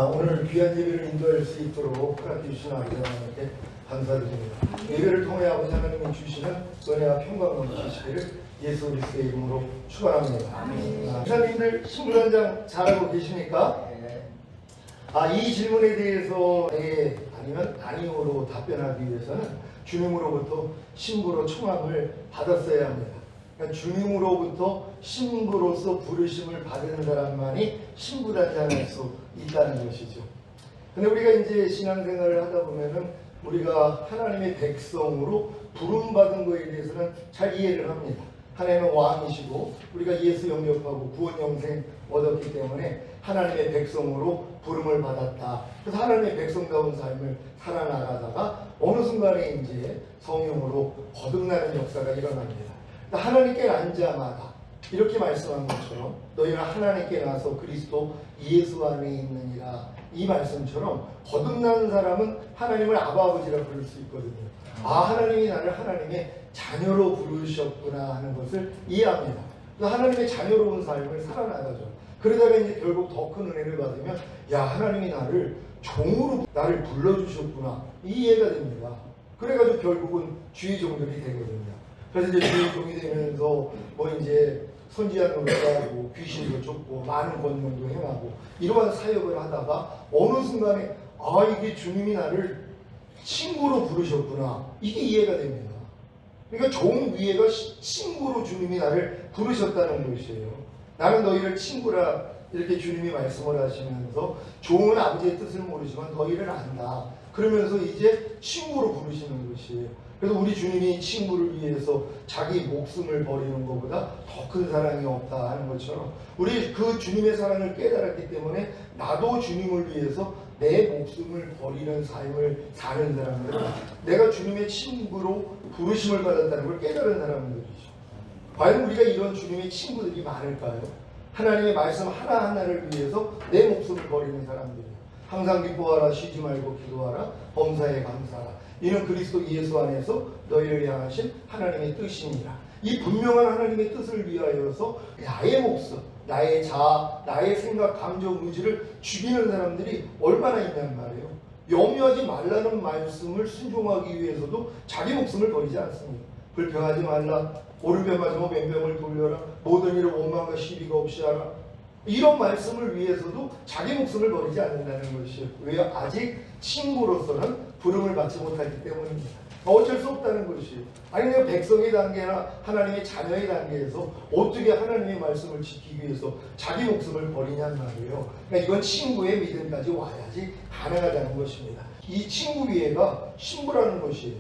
오늘 귀한 예배를 인도할 수 있도록 허락해 주신 아버지 하나님께 감사드립니다. 예배를 통해 아버지 하나님이 주시는 은혜와 평강 넘치시기를 예수 그리스도의 이름으로 축원합니다. 기사님들 신문 한 장 잘하고 계십니까? 이 질문에 대해서 네 아니면 아니오로 답변하기 위해서는 주님으로부터 신부로 청함을 받았어야 합니다. 그러니까 주님으로부터 신부로서 부르심을 받은 사람만이 신부단장할 수 있다는 것이죠. 근데 우리가 이제 신앙생활을 하다 보면은 우리가 하나님의 백성으로 부름받은 것에 대해서는 잘 이해를 합니다. 하나님은 왕이시고 우리가 예수 영접하고 구원 영생 얻었기 때문에 하나님의 백성으로 부름을 받았다. 그래서 하나님의 백성다운 삶을 살아나가다가 어느 순간에 이제 성령으로 거듭나는 역사가 일어납니다. 하나님께 난 자마다 이렇게 말씀한 것처럼 너희는 하나님께 나서 그리스도 예수 안에 있느니라, 이 말씀처럼 거듭난 사람은 하나님을 아버지라 부를 수 있거든요. 하나님이 나를 하나님의 자녀로 부르셨구나 하는 것을 이해합니다. 하나님의 자녀로운 삶을 살아나가죠. 그러다가 이제 결국 더 큰 은혜를 받으면 하나님이 나를 종으로 나를 불러주셨구나, 이 이해가 됩니다. 그래가지고 결국은 주의 종들이 되거든요. 그래서 이제 주의 종이 되면서 이제 선지자 노릇도 하고 귀신도 쫓고 많은 권능도 행하고 이러한 사역을 하다가 어느 순간에 이게 주님이 나를 친구로 부르셨구나, 이게 이해가 됩니다. 그러니까 종 위에가 친구로 주님이 나를 부르셨다는 것이에요. 나는 너희를 친구라 이렇게 주님이 말씀을 하시면서 종은 아버지의 뜻을 모르지만 너희를 안다, 그러면서 이제 친구로 부르시는 것이에요. 그래서 우리 주님이 친구를 위해서 자기 목숨을 버리는 것보다 더 큰 사랑이 없다 하는 것처럼 우리 그 주님의 사랑을 깨달았기 때문에 나도 주님을 위해서 내 목숨을 버리는 삶을 사는 사람들은 내가 주님의 친구로 부르심을 받았다는 걸 깨달은 사람들이죠. 과연 우리가 이런 주님의 친구들이 많을까요? 하나님의 말씀 하나하나를 위해서 내 목숨을 버리는 사람들이에요. 항상 기뻐하라, 쉬지 말고 기도하라, 범사에 감사하라, 이는 그리스도 예수 안에서 너희를 향하신 하나님의 뜻이니라. 이 분명한 하나님의 뜻을 위하여서 나의 목숨, 나의 자아, 나의 생각, 감정, 의지를 죽이는 사람들이 얼마나 있냔 말이에요. 염려하지 말라는 말씀을 순종하기 위해서도 자기 목숨을 버리지 않습니다. 불평하지 말라, 오른편 맞으면 왼편을 돌려라, 모든 일을 원망과 시비가 없이 하라, 이런 말씀을 위해서도 자기 목숨을 버리지 않는다는 것이에요. 왜? 아직 친구로서는 부름을 받지 못하기 때문입니다. 어쩔 수 없다는 것이에요. 내가 백성의 단계나 하나님의 자녀의 단계에서 어떻게 하나님의 말씀을 지키기 위해서 자기 목숨을 버리냔 말이에요. 그러니까 이건 친구의 믿음까지 와야지 가능하다는 것입니다. 이 친구 위에가 신부라는 것이에요.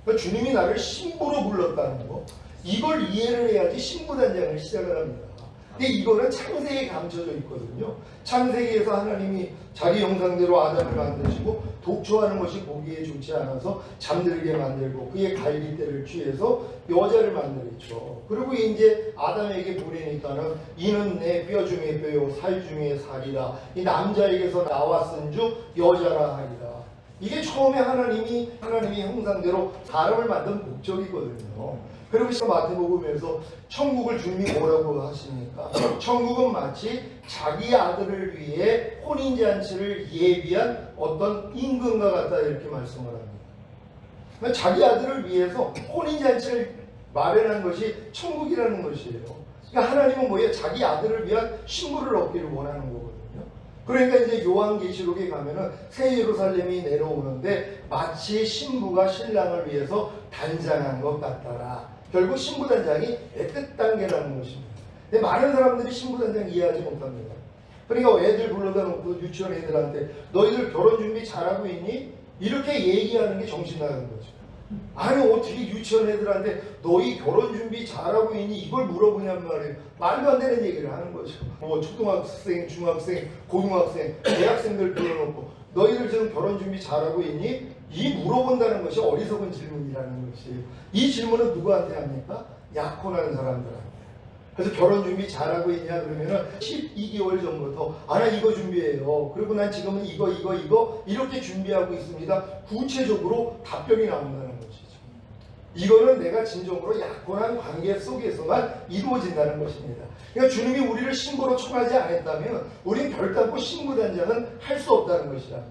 그러니까 주님이 나를 신부로 불렀다는 거, 이걸 이해를 해야지 신부단장을 시작을 합니다. 근데 이거는 창세기에 감춰져 있거든요. 창세기에서 하나님이 자기 형상대로 아담을 만드시고 독초하는 것이 보기에 좋지 않아서 잠들게 만들고 그의 갈빗대를 취해서 여자를 만들었죠. 그리고 이제 아담에게 보내니까는 이는 내 뼈 중에 뼈요 살 중에 살이라, 이 남자에게서 나왔은즉 여자라 하리라. 이게 처음에 하나님의 형상대로 사람을 만든 목적이거든요. 그리고 마태복음에서 천국을 주님이 뭐라고 하십니까? 천국은 마치 자기 아들을 위해 혼인잔치를 예비한 어떤 임금과 같다, 이렇게 말씀을 합니다. 그러니까 자기 아들을 위해서 혼인잔치를 마련한 것이 천국이라는 것이에요. 그러니까 하나님은 뭐예요? 자기 아들을 위한 신부를 얻기를 원하는 거거든요. 그러니까 이제 요한계시록에 가면은 새 예루살렘이 내려오는데 마치 신부가 신랑을 위해서 단장한 것 같더라. 결국 신부단장이 끝 단계라는 것입니다. 근데 많은 사람들이 신부단장 이해하지 못합니다. 그러니까 애들 불러다 놓고 유치원 애들한테 너희들 결혼 준비 잘하고 있니? 이렇게 얘기하는 게 정신 나간 거죠. 어떻게 유치원 애들한테 너희 결혼 준비 잘하고 있니? 이걸 물어보냔 말이에요. 말도 안 되는 얘기를 하는 거죠. 초등학생, 중학생, 고등학생, 대학생들 불러놓고 너희들 지금 결혼 준비 잘하고 있니? 이 물어본다는 것이 어리석은 질문이라는 것이에요. 이 질문은 누구한테 합니까? 약혼하는 사람들한테. 그래서 결혼 준비 잘하고 있냐 그러면은 12개월 전부터 나 이거 준비해요. 그리고 난 지금은 이거 이렇게 준비하고 있습니다. 구체적으로 답변이 나온다는 것이죠. 이거는 내가 진정으로 약혼한 관계 속에서만 이루어진다는 것입니다. 그러니까 주님이 우리를 신부로 청하지 않았다면 우린 별담고 신부단장은 할 수 없다는 것이란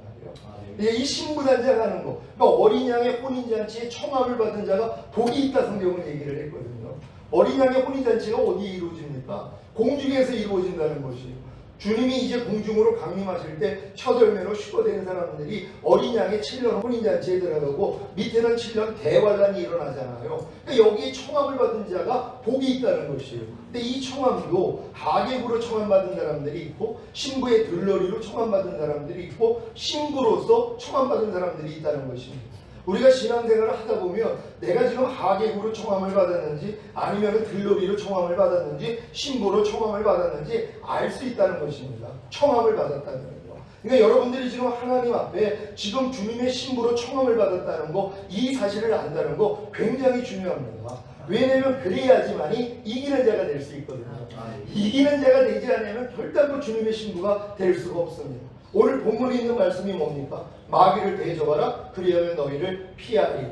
말이에요. 이 신부단장하는 거, 그러니까 어린 양의 혼인잔치에 청함을 받은 자가 복이 있다 성경은 얘기를 했거든요. 어린 양의 혼인잔치가 어디에 이루어집니까? 공중에서 이루어진다는 것이에요. 주님이 이제 공중으로 강림하실 때 첫 열매로 휴거되는 사람들이 어린 양의 7년 혼인잔치에 들어가고 밑에는 7년 대환란이 일어나잖아요. 그러니까 여기에 청함을 받은 자가 복이 있다는 것이에요. 근데 이 청함도 하객으로 청함받은 사람들이 있고 신부의 들러리로 청함받은 사람들이 있고 신부로서 청함받은 사람들이 있다는 것입니다. 우리가 신앙생활을 하다 보면 내가 지금 하객으로 청함을 받았는지 아니면 들러리로 청함을 받았는지 신부로 청함을 받았는지 알 수 있다는 것입니다. 청함을 받았다는 거죠. 그러니까 여러분들이 지금 하나님 앞에 지금 주님의 신부로 청함을 받았다는 거, 이 사실을 안다는 거 굉장히 중요합니다. 왜냐하면 그래야지만이 이기는 자가 될 수 있거든요. 이기는 자가 되지 않으면 결단코 주님의 신부가 될 수가 없습니다. 오늘 본문에 있는 말씀이 뭡니까? 마귀를 대적하라 그리하면 너희를 피하리라.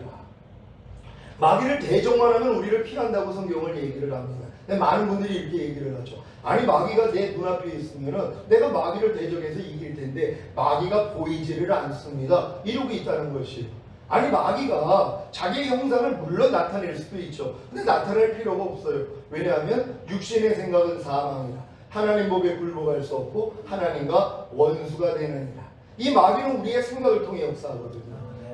마귀를 대적만 하면 우리를 피한다고 성경을 얘기를 합니다. 많은 분들이 이렇게 얘기를 하죠. 아니 마귀가 내 눈앞에 있으면 내가 마귀를 대적해서 이길 텐데 마귀가 보이지를 않습니다. 이러고 있다는 것이에요. 아니 마귀가 자기의 형상을 물론 나타낼 수도 있죠. 근데 나타낼 필요가 없어요. 왜냐하면 육신의 생각은 사망이다. 하나님 법에 굴복할 수 없고 하나님과 원수가 되느니라. 이 마귀는 우리의 생각을 통해 역사하거든요.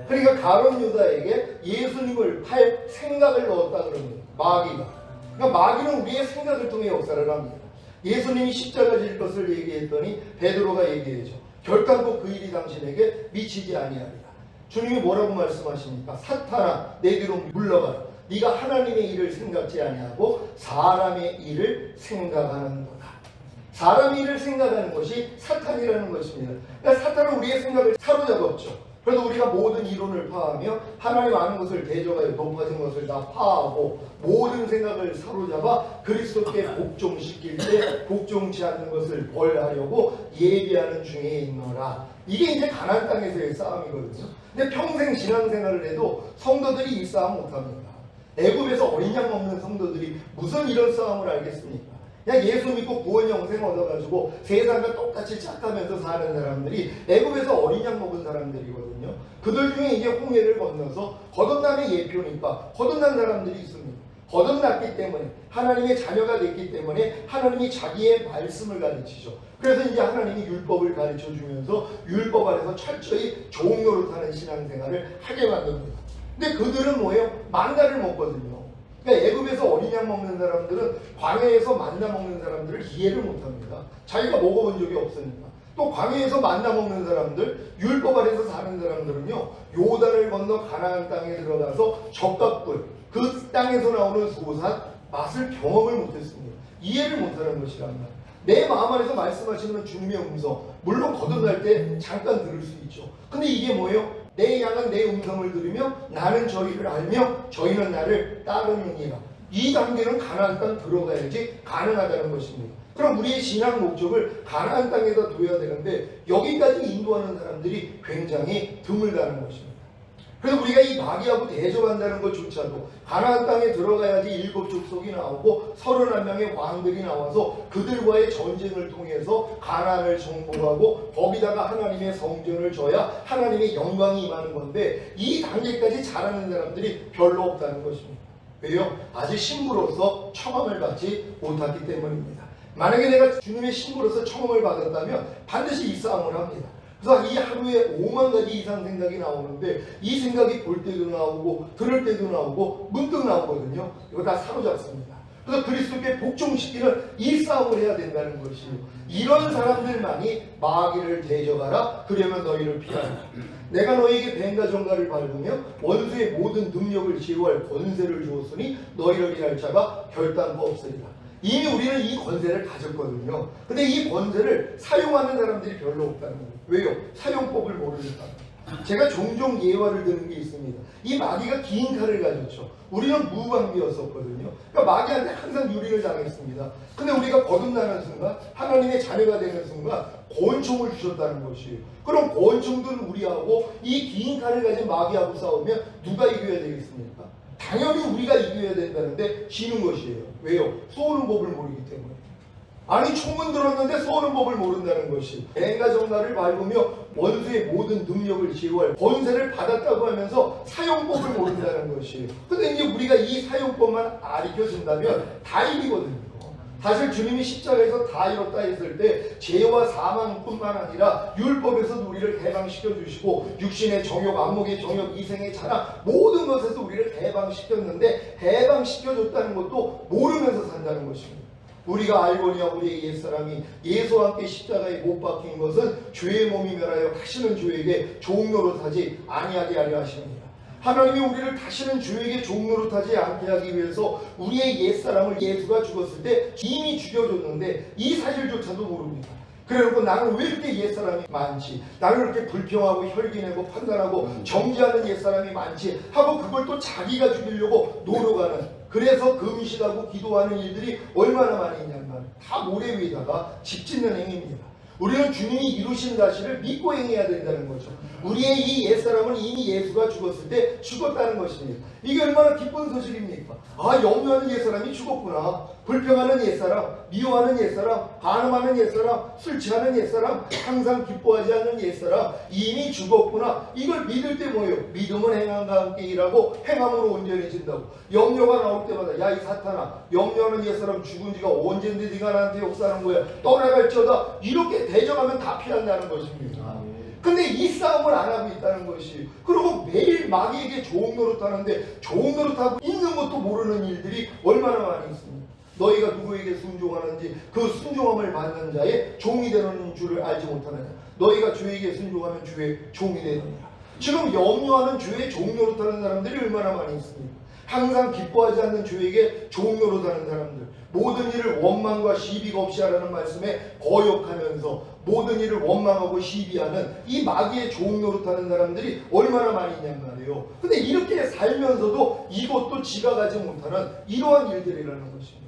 그러니까 가룟 유다에게 예수님을 팔 생각을 넣었다 그럽니다. 마귀가. 그러니까 마귀는 우리의 생각을 통해 역사를 합니다. 예수님이 십자가 질 것을 얘기했더니 베드로가 얘기했죠. 결단코 그 일이 당신에게 미치지 아니하리라. 주님이 뭐라고 말씀하십니까? 사탄아 내 뒤로 물러가라. 네가 하나님의 일을 생각지 아니하고 사람의 일을 생각하는도다. 사람의 일을 생각하는 것이 사탄이라는 것입니다. 그러니까 사탄은 우리의 생각을 사로잡았죠. 그래서 우리가 모든 이론을 파하며 하나님 아는 것을 대적하여 높아진 것을 다 파하고 모든 생각을 사로잡아 그리스도께 복종시킬 때 복종치 않는 것을 벌하려고 예비하는 중에 있노라. 이게 이제 가나안 땅에서의 싸움이거든요. 근데 평생 신앙생활을 해도 성도들이 이 싸움 못합니다. 애굽에서 어린 양 먹는 성도들이 무슨 이런 싸움을 알겠습니까? 그냥 예수 믿고 구원 영생 얻어가지고 세상과 똑같이 착하면서 사는 사람들이 애굽에서 어린 양 먹은 사람들이거든요. 그들 중에 이제 홍해를 건너서 거듭남의 예표니까 거듭난 사람들이 있습니다. 거듭났기 때문에 하나님의 자녀가 됐기 때문에 하나님이 자기의 말씀을 가르치죠. 그래서 이제 하나님이 율법을 가르쳐 주면서 율법 아래서 철저히 종노릇하는 신앙생활을 하게 만듭니다. 근데 그들은 뭐예요? 만나를 먹거든요. 그러니까 애굽에서 어린 양 먹는 사람들은 광야에서 만나 먹는 사람들을 이해를 못합니다. 자기가 먹어본 적이 없으니까. 또 광야에서 만나 먹는 사람들, 율법 아래서 사는 사람들은요, 요단을 건너 가나안 땅에 들어가서 젓가꿀, 그 땅에서 나오는 소산 맛을 경험을 못했습니다. 이해를 못하는 것이란 말이에요. 내 마음 안에서 말씀하시는 주님의 음성, 물론 거듭날 때 잠깐 들을 수 있죠. 근데 이게 뭐예요? 내 양은 내 음성을 들으며 나는 저희를 알며 저희는 나를 따르느니라. 이 단계는 가나안 땅 들어가야지 가능하다는 것입니다. 그럼 우리의 신앙 목적을 가나안 땅에다 둬야 되는데 여기까지 인도하는 사람들이 굉장히 드물다는 것입니다. 그래서 우리가 이 마귀하고 대적한다는 것조차도 가나안 땅에 들어가야지 7 족속이 나오고 31명의 왕들이 나와서 그들과의 전쟁을 통해서 가나안을 정복하고 거기다가 하나님의 성전을 줘야 하나님의 영광이 임하는 건데 이 단계까지 잘하는 사람들이 별로 없다는 것입니다. 왜요? 아직 신부로서 청함을 받지 못했기 때문입니다. 만약에 내가 주님의 신부로서 청함을 받았다면 반드시 이 싸움을 합니다. 그래서 이 하루에 5만 가지 이상 생각이 나오는데 이 생각이 볼 때도 나오고 들을 때도 나오고 문득 나오거든요. 이거 다 사로잡습니다. 그래서 그리스도께 복종시키는 이 싸움을 해야 된다는 것이에요. 이런 사람들만이 마귀를 대적하라 그러면 너희를 피하라. 내가 너희에게 뱀과 정갈을 밟으며 원수의 모든 능력을 제거할 권세를 주었으니 너희를 피할 자가 결단코 없으리라. 이미 우리는 이 권세를 가졌거든요. 근데 이 권세를 사용하는 사람들이 별로 없다는 거예요. 왜요? 사용법을 모르니까. 제가 종종 예화를 드는 게 있습니다. 이 마귀가 긴 칼을 가졌죠. 우리는 무방비였었거든요. 그러니까 마귀한테 항상 유리를 당했습니다. 근데 우리가 거듭나는 순간, 하나님의 자녀가 되는 순간 권총을 주셨다는 것이에요. 그럼 권총들은 우리하고 이 긴 칼을 가진 마귀하고 싸우면 누가 이겨야 되겠습니까? 당연히 우리가 이겨야 된다는데 지는 것이에요. 왜요? 쏘는 법을 모르기 때문에. 아니 총은 들었는데 쏘는 법을 모른다는 것이. 뱀과 정갈을 밟으며 원수의 모든 능력을 제어할 권세를 받았다고 하면서 사용법을 모른다는 것이에요. 근데 이제 우리가 이 사용법만 가르쳐준다면 다 이기거든요. 사실 주님이 십자가에서 다 이뤘다 했을 때 죄와 사망뿐만 아니라 율법에서도 우리를 해방시켜 주시고 육신의 정욕, 안목의 정욕, 이생의 자랑 모든 것에서 우리를 해방시켰는데 해방시켜 줬다는 것도 모르면서 산다는 것입니다. 우리가 알거니와 우리의 옛사람이 예수와 함께 십자가에 못 박힌 것은 죄의 몸이 멸하여 다시는 죄에게 종로로 타지 아니하게 하려 하십니다. 하나님이 우리를 다시는 죄에게 종노릇하지 않게 하기 위해서 우리의 옛사람을 예수가 죽었을 때 이미 죽여줬는데 이 사실조차도 모릅니다. 그래놓고 나는 왜 이렇게 옛사람이 많지? 나는 이렇게 불평하고 혈기내고 판단하고 정죄하는 옛사람이 많지? 하고 그걸 또 자기가 죽이려고 노력하는, 그래서 금식하고 기도하는 일들이 얼마나 많이 있냐면 다 모래 위에다가 집 짓는 행위입니다. 우리는 주님이 이루신 사실을 믿고 행해야 된다는 거죠. 우리의 이 옛사람은 이미 예수가 죽었을 때 죽었다는 것입니다. 이게 얼마나 기쁜 소식입니까? 아, 염려하는 옛사람이 죽었구나. 불평하는 옛사람, 미워하는 옛사람, 간음하는 옛사람, 술 취하는 옛사람, 항상 기뻐하지 않는 옛사람 이미 죽었구나. 이걸 믿을 때 뭐예요? 믿음은 행함과 함께 일하고 행함으로 온전해진다고. 염려가 나올 때마다 야 이 사탄아, 염려하는 옛사람 죽은 지가 언젠데 네가 나한테 욕사하는 거야. 떠나갈지어다. 이렇게 대적하면 다 피한다는 것입니다. 근데 이 싸움을 안 하고 있다는 것이. 그리고 매일 마귀에게 좋은 노릇하는데 좋은 노릇하고 있는 것도 모르는 일들이 얼마나 많이 있습니다. 너희가 누구에게 순종하는지 그 순종함을 받는 자의 종이 되는 줄을 알지 못하느냐. 너희가 주에게 순종하면 주의 종이 되느니라. 지금 염려하는 주의 종 노릇하는 사람들이 얼마나 많이 있습니까? 항상 기뻐하지 않는 주에게 종 노릇하는 사람들, 모든 일을 원망과 시비가 없이 하라는 말씀에 거역하면서 모든 일을 원망하고 시비하는 이 마귀의 종 노릇하는 사람들이 얼마나 많이 있냔 말이에요. 근데 이렇게 살면서도 이것도 지가 가지 못하는 이러한 일들이라는 것입니다.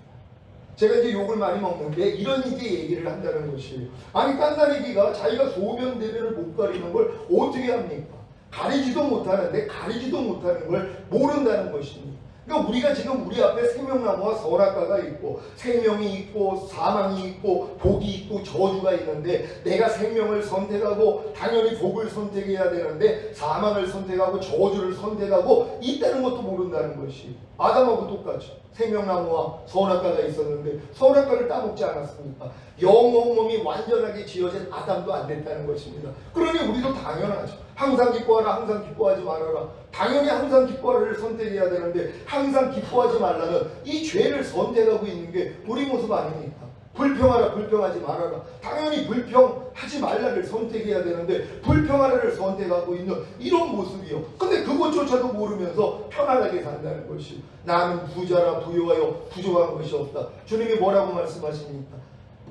제가 이제 욕을 많이 먹는데 이런 이제 얘기를 한다는 것이에요. 아니 깐다리기가 자기가 소변 대변을 못 가리는 걸 어떻게 합니까? 가리지도 못하는데 가리지도 못하는 걸 모른다는 것입니다. 그러니까 우리가 지금 우리 앞에 생명나무와 선악과가 있고 생명이 있고 사망이 있고 복이 있고 저주가 있는데 내가 생명을 선택하고 당연히 복을 선택해야 되는데 사망을 선택하고 저주를 선택하고 있다는 것도 모른다는 것이. 아담하고 똑같죠. 생명나무와 선악과가 있었는데 선악과를 따먹지 않았습니까? 영혼 몸이 완전하게 지어진 아담도 안 됐다는 것입니다. 그러니 우리도 당연하죠. 항상 기뻐하라, 항상 기뻐하지 말아라. 당연히 항상 기뻐하라를 선택해야 되는데 항상 기뻐하지 말라는 이 죄를 선택하고 있는 게 우리 모습 아닙니까? 불평하라, 불평하지 말아라. 당연히 불평하지 말라를 선택해야 되는데 불평하라를 선택하고 있는 이런 모습이요. 근데 그것조차도 모르면서 편안하게 산다는 것이. 나는 부자라 부유하여 부족한 것이 없다. 주님이 뭐라고 말씀하십니까?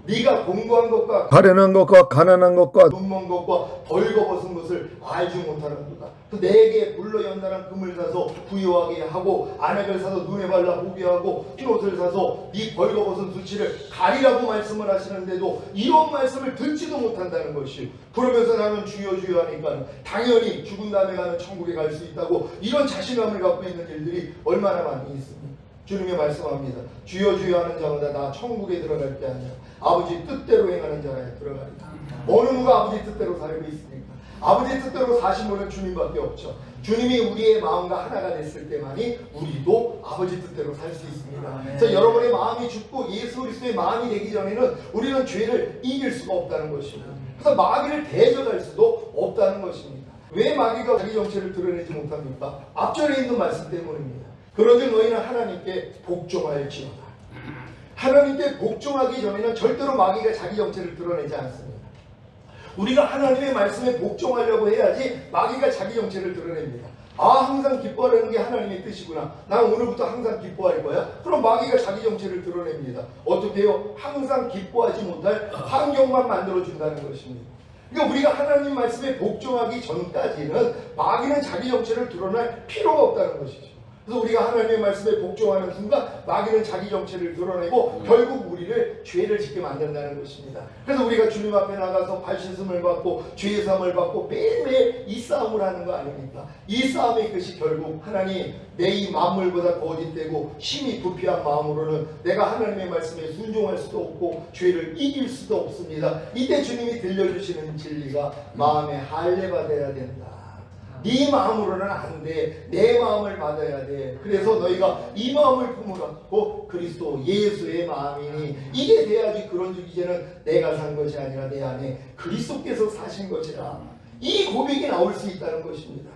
네가 공부한 것과 가련한 것과 가난한 것과 눈먼 것과 벌거벗은 것을 알지 못하는도다. 그 내게 물로 연단한 금을 사서 부유하게 하고 안약을 사서 눈에 발라 보게 하고 흰옷을 사서 네 벌거벗은 수치를 가리라고 말씀을 하시는데도 이런 말씀을 듣지도 못한다는 것이. 그러면서 나는 주여 주여 하니까 당연히 죽은 다음에 가는 천국에 갈 수 있다고 이런 자신감을 갖고 있는 일들이 얼마나 많이 있습니까? 주님이 말씀합니다. 주여 주여 하는 자마다 나 천국에 들어갈 게 아니라 아버지 뜻대로 행하는 자라에 들어가리라. 어느 누가 아버지 뜻대로 살고 있습니까? 아버지 뜻대로 사신 분은 주님밖에 없죠. 주님이 우리의 마음과 하나가 됐을 때만이 우리도 아버지 뜻대로 살 수 있습니다. 그래서 여러분의 마음이 죽고 예수 그리스도의 마음이 되기 전에는 우리는 죄를 이길 수가 없다는 것입니다. 그래서 마귀를 대적할 수도 없다는 것입니다. 왜 마귀가 자기 정체를 드러내지 못합니까? 앞전에 있는 말씀 때문입니다. 그러지 너희는 하나님께 복종할지어다. 하나님께 복종하기 전에는 절대로 마귀가 자기 정체를 드러내지 않습니다. 우리가 하나님의 말씀에 복종하려고 해야지 마귀가 자기 정체를 드러냅니다. 아, 항상 기뻐하려는 게 하나님의 뜻이구나. 난 오늘부터 항상 기뻐할 거야. 그럼 마귀가 자기 정체를 드러냅니다. 어떻게 해요? 항상 기뻐하지 못할 환경만 만들어준다는 것입니다. 그러니까 우리가 하나님 말씀에 복종하기 전까지는 마귀는 자기 정체를 드러낼 필요가 없다는 것이죠. 그래서 우리가 하나님의 말씀에 복종하는 순간 마귀는 자기 정체를 드러내고 결국 우리를 죄를 짓게 만든다는 것입니다. 그래서 우리가 주님 앞에 나가서 발신음을 받고 죄의 사함을 받고 매일매일 이 싸움을 하는 거 아닙니까? 이 싸움의 끝이 결국 하나님 내 이 만물보다 거짓되고 심히 부패한 마음으로는 내가 하나님의 말씀에 순종할 수도 없고 죄를 이길 수도 없습니다. 이때 주님이 들려주시는 진리가 마음에 할례 받아야 된다. 네 마음으로는 안 돼. 내 마음을 받아야 돼. 그래서 너희가 이 마음을 품으라고 그리스도 예수의 마음이니 이게 돼야지. 그런즉 이제는 내가 산 것이 아니라 내 안에 그리스도께서 사신 것이라. 이 고백이 나올 수 있다는 것입니다.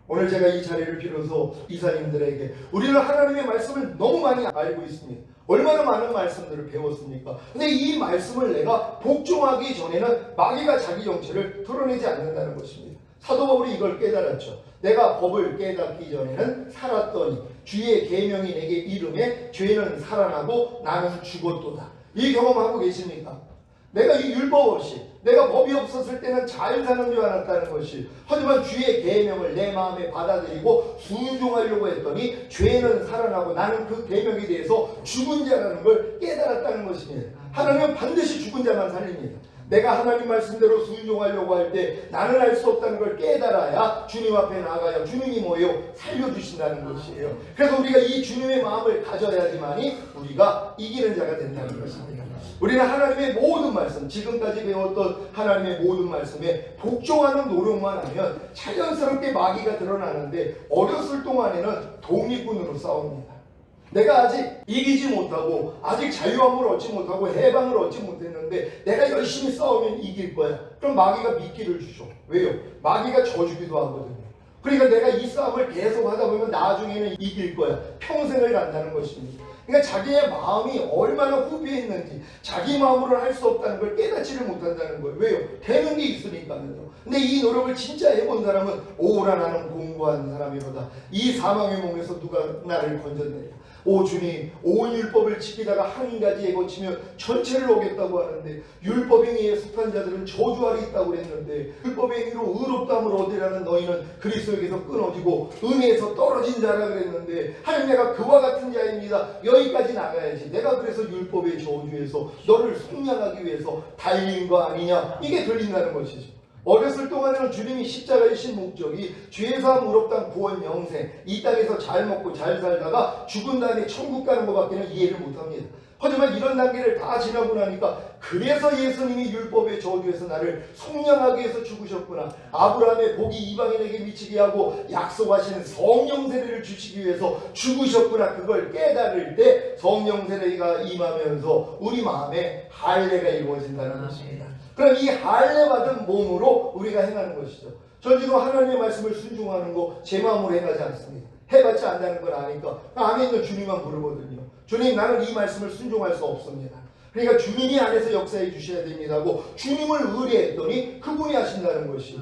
오늘 제가 이 자리를 빌어서 이사님들에게 우리는 하나님의 말씀을 너무 많이 알고 있습니다. 얼마나 많은 말씀들을 배웠습니까? 근데 이 말씀을 내가 복종하기 전에는 마귀가 자기 정체를 드러내지 않는다는 것입니다. 사도 바울이 이걸 깨달았죠. 내가 법을 깨닫기 전에는 살았더니 주의 계명이 내게 이름에 죄는 살아나고 나는 죽었도다. 이 경험하고 계십니까? 내가 이 율법 없이 내가 법이 없었을 때는 잘 사는 줄 알았다는 것이, 하지만 주의 계명을 내 마음에 받아들이고 순종하려고 했더니 죄는 살아나고 나는 그 계명에 대해서 죽은 자라는 걸 깨달았다는 것입니다. 하나님은 반드시 죽은 자만 살립니다. 내가 하나님 말씀대로 순종하려고 할 때 나는 알 수 없다는 걸 깨달아야 주님 앞에 나가야 주님이 뭐예요? 살려주신다는 것이에요. 그래서 우리가 이 주님의 마음을 가져야지만이 우리가 이기는 자가 된다는 것입니다. 우리는 하나님의 모든 말씀, 지금까지 배웠던 하나님의 모든 말씀에 복종하는 노력만 하면 자연스럽게 마귀가 드러나는데, 어렸을 동안에는 독립군으로 싸웁니다. 내가 아직 이기지 못하고 아직 자유함을 얻지 못하고 해방을 얻지 못했는데 내가 열심히 싸우면 이길 거야. 그럼 마귀가 미끼를 주죠. 왜요? 마귀가 져주기도 하거든요. 그러니까 내가 이 싸움을 계속 하다 보면 나중에는 이길 거야. 평생을 간다는 것입니다. 그러니까 자기의 마음이 얼마나 후비했는지, 자기 마음으로는 할 수 없다는 걸 깨닫지를 못한다는 거예요. 왜요? 되는 게 있으니까요. 근데 이 노력을 진짜 해본 사람은 오라 나는 공부한 사람이로다. 이 사망의 몸에서 누가 나를 건졌느냐. 오 주님, 온 율법을 지키다가 한 가지에 거치면 전체를 어겼다고 하는데, 율법 행위에 속한 자들은 저주 아래 있다고 그랬는데, 율법 행위로 의롭다함을 얻으려는 너희는 그리스도에게서 끊어지고 은혜에서 떨어진 자라 그랬는데, 하나님 내가 그와 같은 자입니다. 여기까지 나가야지. 내가 그래서 율법의 저주에서 너를 속량하기 위해서 달린 거 아니냐, 이게 들린다는 것이죠. 어렸을 동안에는 주님이 십자가의 신 목적이 죄사함 의롭다함 구원 영생, 이 땅에서 잘 먹고 잘 살다가 죽은 다음에 천국 가는 것밖에는 이해를 못합니다. 하지만 이런 단계를 다 지나고 나니까, 그래서 예수님이 율법의 저주에서 나를 속량하기 위해서 죽으셨구나. 아브라함의 복이 이방인에게 미치게 하고 약속하신 성령 세례를 주시기 위해서 죽으셨구나. 그걸 깨달을 때 성령 세례가 임하면서 우리 마음에 할례가 이루어진다는 것입니다. 그럼 이 할례 받은 몸으로 우리가 행하는 것이죠. 저 지금 하나님의 말씀을 순종하는 거 제 마음으로 행하지 않습니다. 해봤지 않는다는 걸 아니까 안에 있는 주님만 부르거든요. 주님, 나는 이 말씀을 순종할 수 없습니다. 그러니까 주님이 안에서 역사해 주셔야 됩니다고 주님을 의뢰했더니 그분이 하신다는 것이,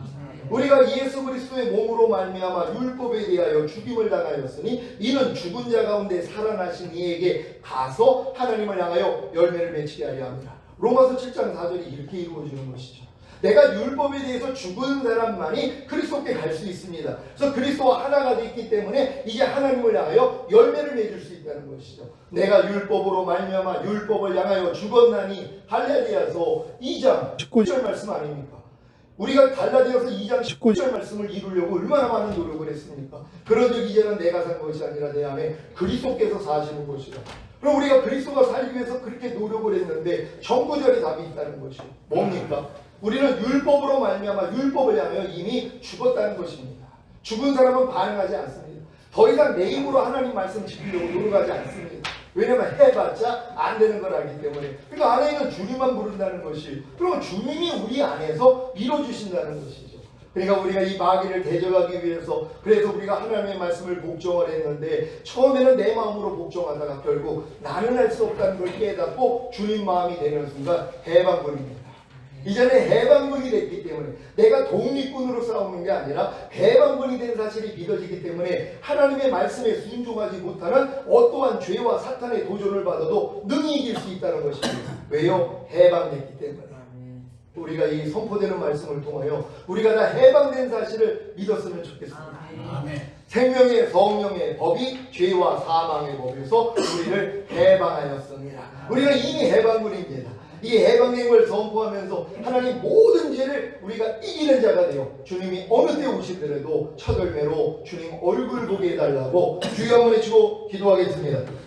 우리가 예수 그리스도의 몸으로 말미암아 율법에 대하여 죽임을 당하였으니 이는 죽은 자 가운데 살아나신 이에게 가서 하나님을 향하여 열매를 맺히게 하려 합니다. 로마서 7장 4절이 이렇게 이루어지는 것이죠. 내가 율법에 대해서 죽은 사람만이 그리스도께 갈 수 있습니다. 그래서 그리스도와 하나가 됐기 때문에 이제 하나님을 향하여 열매를 맺을 수 있다는 것이죠. 내가 율법으로 말미암아 율법을 향하여 죽었나니, 갈라디아서 2장 19절 말씀 아닙니까? 우리가 갈라디아서 2장 19절 말씀을 이루려고 얼마나 많은 노력을 했습니까? 그런즉 이제는 내가 산 것이 아니라 내 안에 그리스도께서 사시는 것이다. 그럼 우리가 그리스도가 살기 위해서 그렇게 노력을 했는데 정구절이 답이 있다는 것이요. 뭡니까? 우리는 율법으로 말미암아 율법을 향하여 이미 죽었다는 것입니다. 죽은 사람은 반응하지 않습니다. 더 이상 내 힘으로 하나님 말씀 지키려고 노력하지 않습니다. 왜냐하면 해봤자 안 되는 걸 알기 때문에. 그러니까 안에 있는 주님만 부른다는 것이, 그러면 주님이 우리 안에서 이루어주신다는 것이죠. 그러니까 우리가 이 마귀를 대적하기 위해서, 그래서 우리가 하나님의 말씀을 복종을 했는데, 처음에는 내 마음으로 복종하다가 결국 나는 할 수 없다는 걸 깨닫고 주님 마음이 되는 순간 해방군입니다. 이전에 해방군이 됐기 때문에, 내가 독립군으로 싸우는 게 아니라 해방군이 된 사실이 믿어지기 때문에 하나님의 말씀에 순종하지 못하는 어떠한 죄와 사탄의 도전을 받아도 능히 이길 수 있다는 것입니다. 왜요? 해방됐기 때문에. 우리가 이 선포되는 말씀을 통하여 우리가 다 해방된 사실을 믿었으면 좋겠습니다. 생명의 성령의 법이 죄와 사망의 법에서 우리를 해방하였습니다. 우리가 이미 해방군입니다. 이 해방된 걸 선포하면서 하나님 모든 죄를 우리가 이기는 자가 되어 주님이 어느 때 오시더라도 첫 열매로 주님 얼굴 보게 해달라고 주여 한번 해주고 기도하겠습니다.